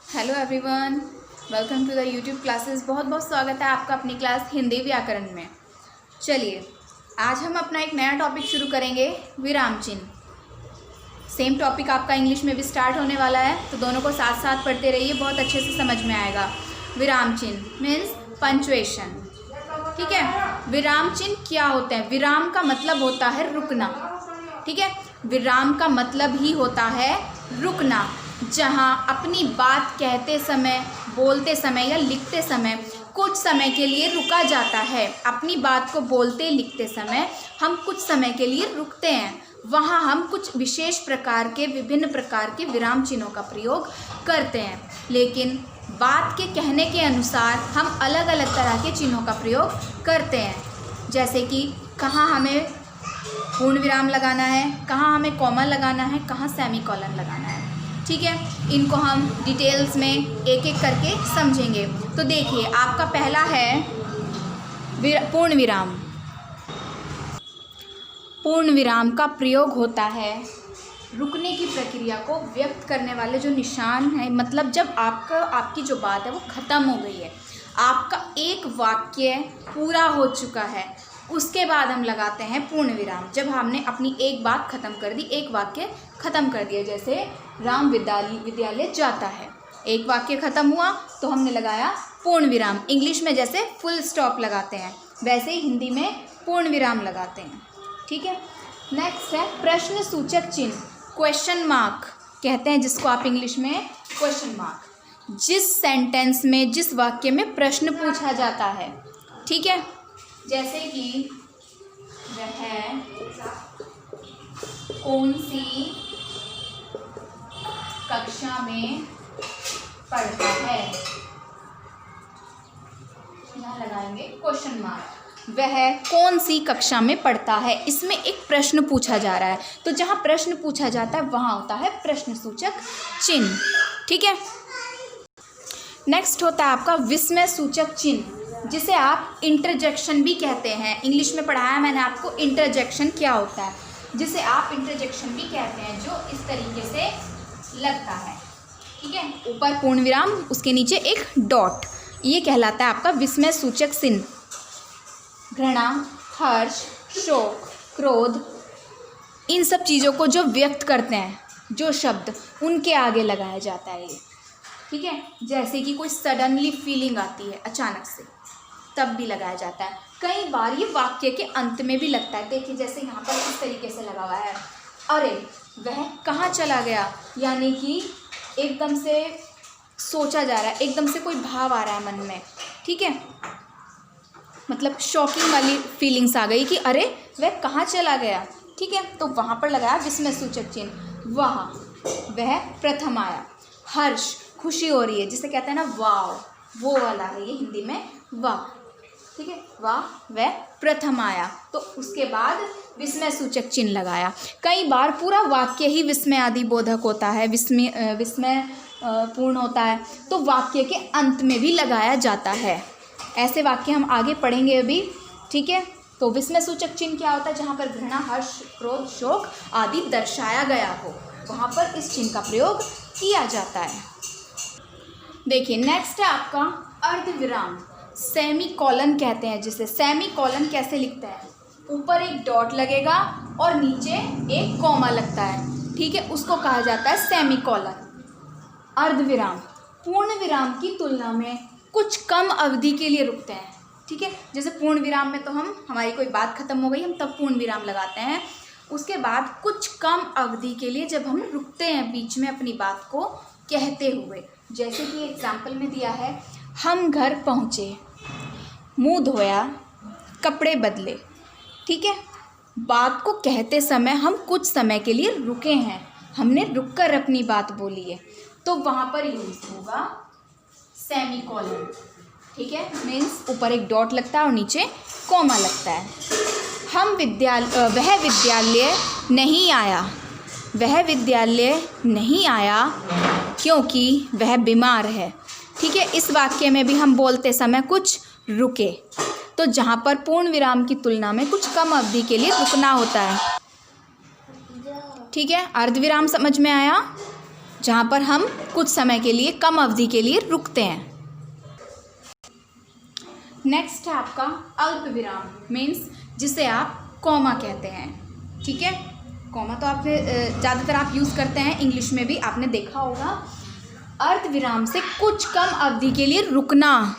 Hello everyone, welcome to the YouTube classes. बहुत बहुत स्वागत है आपका अपनी क्लास हिंदी व्याकरण में। चलिए आज हम अपना एक नया टॉपिक शुरू करेंगे, विराम चिन्ह। सेम टॉपिक आपका इंग्लिश में भी स्टार्ट होने वाला है, तो दोनों को साथ साथ पढ़ते रहिए, बहुत अच्छे से समझ में आएगा। विराम चिन्ह मीन्स पंक्चुएशन। ठीक है, विराम चिन्ह क्या होते हैं? विराम का मतलब होता है रुकना। ठीक है, विराम का मतलब ही होता है रुकना, जहाँ अपनी बात कहते समय, बोलते समय या लिखते समय कुछ समय के लिए रुका जाता है। अपनी बात को बोलते लिखते समय हम कुछ समय के लिए रुकते हैं, वहाँ हम कुछ विशेष प्रकार के, विभिन्न प्रकार के विराम चिन्हों का प्रयोग करते हैं। लेकिन बात के कहने के अनुसार हम अलग अलग तरह के चिन्हों का प्रयोग करते हैं, जैसे कि कहाँ हमें पूर्ण विराम लगाना है, कहाँ हमें कॉमा लगाना है, कहाँ सेमीकोलन लगाना है। ठीक है, इनको हम डिटेल्स में एक एक करके समझेंगे। तो देखिए, आपका पहला है पूर्ण विराम। पूर्ण विराम का प्रयोग होता है रुकने की प्रक्रिया को व्यक्त करने वाले जो निशान है, मतलब जब आपकी जो बात है वो ख़त्म हो गई है, आपका एक वाक्य पूरा हो चुका है, उसके बाद हम लगाते हैं पूर्ण विराम। जब हमने अपनी एक बात ख़त्म कर दी, एक वाक्य ख़त्म कर दिया, जैसे राम विद्यालय जाता है, एक वाक्य ख़त्म हुआ तो हमने लगाया पूर्ण विराम। इंग्लिश में जैसे फुल स्टॉप लगाते हैं, वैसे ही हिंदी में पूर्ण विराम लगाते हैं। ठीक है, नेक्स्ट है प्रश्न सूचक चिन्ह, क्वेश्चन मार्क कहते हैं जिसको आप इंग्लिश में क्वेश्चन मार्क। जिस सेंटेंस में, जिस वाक्य में प्रश्न पूछा जाता है, ठीक है, जैसे कि वह कौन सी कक्षा में पढ़ता है, यहाँ लगाएंगे क्वेश्चन मार्क। वह कौन सी कक्षा में पढ़ता है, इसमें एक प्रश्न पूछा जा रहा है, तो जहाँ प्रश्न पूछा जाता है वहाँ होता है प्रश्न सूचक चिन्ह। ठीक है, नेक्स्ट होता है आपका विस्मय सूचक चिन्ह, जिसे आप इंटरजेक्शन भी कहते हैं। इंग्लिश में पढ़ाया मैंने आपको इंटरजेक्शन क्या होता है, जिसे आप इंटरजेक्शन भी कहते हैं, जो इस तरीके से लगता है। ठीक है, ऊपर पूर्ण विराम, उसके नीचे एक डॉट, ये कहलाता है आपका विस्मय सूचक चिन्ह। घृणा, हर्ष, शोक, क्रोध, इन सब चीज़ों को जो व्यक्त करते हैं, जो शब्द, उनके आगे लगाया जाता है ये। ठीक है, जैसे कि कोई सडनली फीलिंग आती है अचानक से, तब भी लगाया जाता है। कई बार ये वाक्य के अंत में भी लगता है। देखिए, जैसे यहाँ पर इस तरीके से लगा हुआ है, अरे वह कहाँ चला गया, यानी कि एकदम से सोचा जा रहा है, एकदम से कोई भाव आ रहा है मन में। ठीक है, मतलब शॉकिंग वाली फीलिंग्स आ गई कि अरे वह कहाँ चला गया। ठीक है, तो वहाँ पर लगाया विस्मय सूचक चिन्ह। वहाँ, वह प्रथम आया। हर्ष, खुशी हो रही है, जिसे कहते हैं ना वाव, वो वाला है ये हिंदी में वाह। ठीक है, वाह, वह प्रथम आया, तो उसके बाद विस्मय सूचक चिन्ह लगाया। कई बार पूरा वाक्य ही विस्मय आदि बोधक होता है, विस्मय पूर्ण होता है, तो वाक्य के अंत में भी लगाया जाता है। ऐसे वाक्य हम आगे पढ़ेंगे अभी। ठीक है, तो विस्मय सूचक चिन्ह क्या होता है? जहाँ पर घृणा, हर्ष, क्रोध, शोक आदि दर्शाया गया हो, वहाँ पर इस चिन्ह का प्रयोग किया जाता है। देखिए, नेक्स्ट है आपका अर्धविराम, सेमीकोलन कहते हैं जिसे। सेमीकोलन कैसे लिखते हैं? ऊपर एक डॉट लगेगा और नीचे एक कॉमा लगता है। ठीक है, उसको कहा जाता है सेमीकोलन। अर्धविराम पूर्ण विराम की तुलना में कुछ कम अवधि के लिए रुकते हैं। ठीक है, जैसे पूर्ण विराम में तो हमारी कोई बात खत्म हो गई, हम तब पूर्ण विराम लगाते हैं। उसके बाद कुछ कम अवधि के लिए जब हम रुकते हैं बीच में अपनी बात को कहते हुए, जैसे कि एग्जाम्पल में दिया है, हम घर पहुँचे, मुंह धोया, कपड़े बदले। ठीक है, बात को कहते समय हम कुछ समय के लिए रुके हैं, हमने रुककर अपनी बात बोली है, तो वहाँ पर यूज होगा सेमीकोलन। ठीक है, मीन्स ऊपर एक डॉट लगता है और नीचे कॉमा लगता है। वह विद्यालय नहीं आया, वह विद्यालय नहीं आया क्योंकि वह बीमार है। ठीक है, इस वाक्य में भी हम बोलते समय कुछ रुके, तो जहाँ पर पूर्ण विराम की तुलना में कुछ कम अवधि के लिए रुकना होता है। ठीक है, अर्धविराम समझ में आया? जहाँ पर हम कुछ समय के लिए, कम अवधि के लिए रुकते हैं। नेक्स्ट है आपका अल्प विराम, मीन्स जिसे आप कॉमा कहते हैं। ठीक है, कॉमा तो आपने ज़्यादातर आप यूज़ करते हैं, इंग्लिश में भी आपने देखा होगा। अर्धविराम से कुछ कम अवधि के लिए रुकना,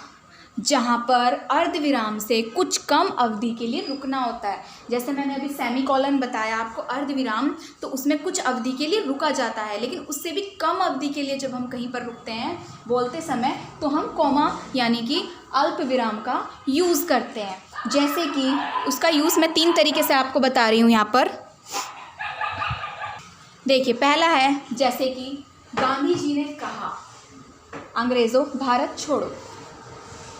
जहाँ पर अर्धविराम से कुछ कम अवधि के लिए रुकना होता है। जैसे मैंने अभी सेमीकोलन बताया आपको अर्धविराम, तो उसमें कुछ अवधि के लिए रुका जाता है, लेकिन उससे भी कम अवधि के लिए जब हम कहीं पर रुकते हैं बोलते समय, तो हम कॉमा यानी कि अल्प विराम का यूज़ करते हैं। जैसे कि उसका यूज़ मैं 3 तरीके से आपको बता रही हूँ यहाँ पर। देखिए, पहला है जैसे कि गांधी जी ने कहा, अंग्रेज़ों भारत छोड़ो।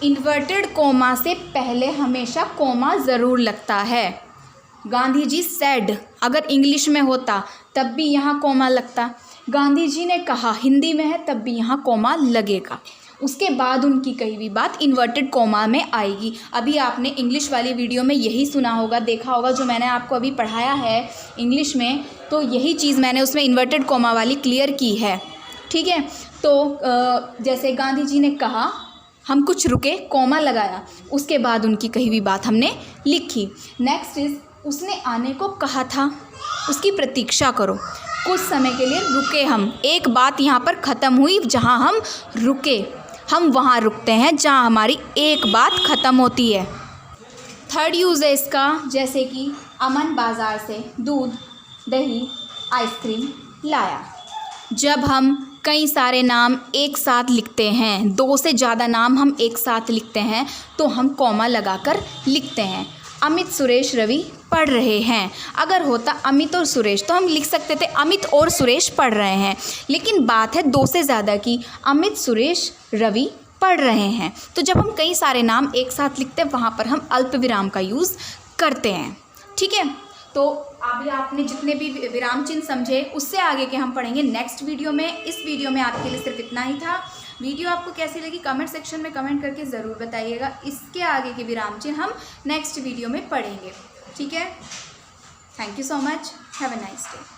इन्वर्टेड कोमा से पहले हमेशा कोमा ज़रूर लगता है। गांधी जी सेड अगर इंग्लिश में होता तब भी यहाँ कोमा लगता। गांधी जी ने कहा हिंदी में है तब भी यहाँ कोमा लगेगा। उसके बाद उनकी कही हुई बात इन्वर्टेड कोमा में आएगी। अभी आपने इंग्लिश वाली वीडियो में यही सुना होगा, देखा होगा, जो मैंने आपको अभी पढ़ाया है इंग्लिश में, तो यही चीज़ मैंने उसमें इन्वर्टेड कोमा वाली क्लियर की है। ठीक है, तो जैसे गांधी जी ने कहा, हम कुछ रुके, कोमा लगाया, उसके बाद उनकी कही हुई बात हमने लिखी। नेक्स्ट इज उसने आने को कहा था, उसकी प्रतीक्षा करो। कुछ समय के लिए रुके हम, एक बात यहाँ पर ख़त्म हुई, जहाँ हम रुके हम वहाँ रुकते हैं जहाँ हमारी एक बात ख़त्म होती है। थर्ड यूज़ है इसका, जैसे कि अमन बाज़ार से दूध, दही, आइसक्रीम लाया। जब हम कई सारे नाम एक साथ लिखते हैं, 2 से ज़्यादा नाम हम एक साथ लिखते हैं, तो हम कॉमा लगाकर लिखते हैं। अमित, सुरेश, रवि पढ़ रहे हैं। अगर होता अमित और सुरेश तो हम लिख सकते थे अमित और सुरेश पढ़ रहे हैं, लेकिन बात है 2 से ज़्यादा की, अमित, सुरेश, रवि पढ़ रहे हैं। तो जब हम कई सारे नाम एक साथ लिखते हैं, वहाँ पर हम अल्प विराम का यूज़ करते हैं। ठीक है, तो अभी आपने जितने भी विराम चिन्ह समझे, उससे आगे के हम पढ़ेंगे नेक्स्ट वीडियो में। इस वीडियो में आपके लिए सिर्फ इतना ही था। वीडियो आपको कैसी लगी कमेंट सेक्शन में कमेंट करके ज़रूर बताइएगा। इसके आगे के विराम चिन्ह हम नेक्स्ट वीडियो में पढ़ेंगे। ठीक है, thank you so much, have a nice day.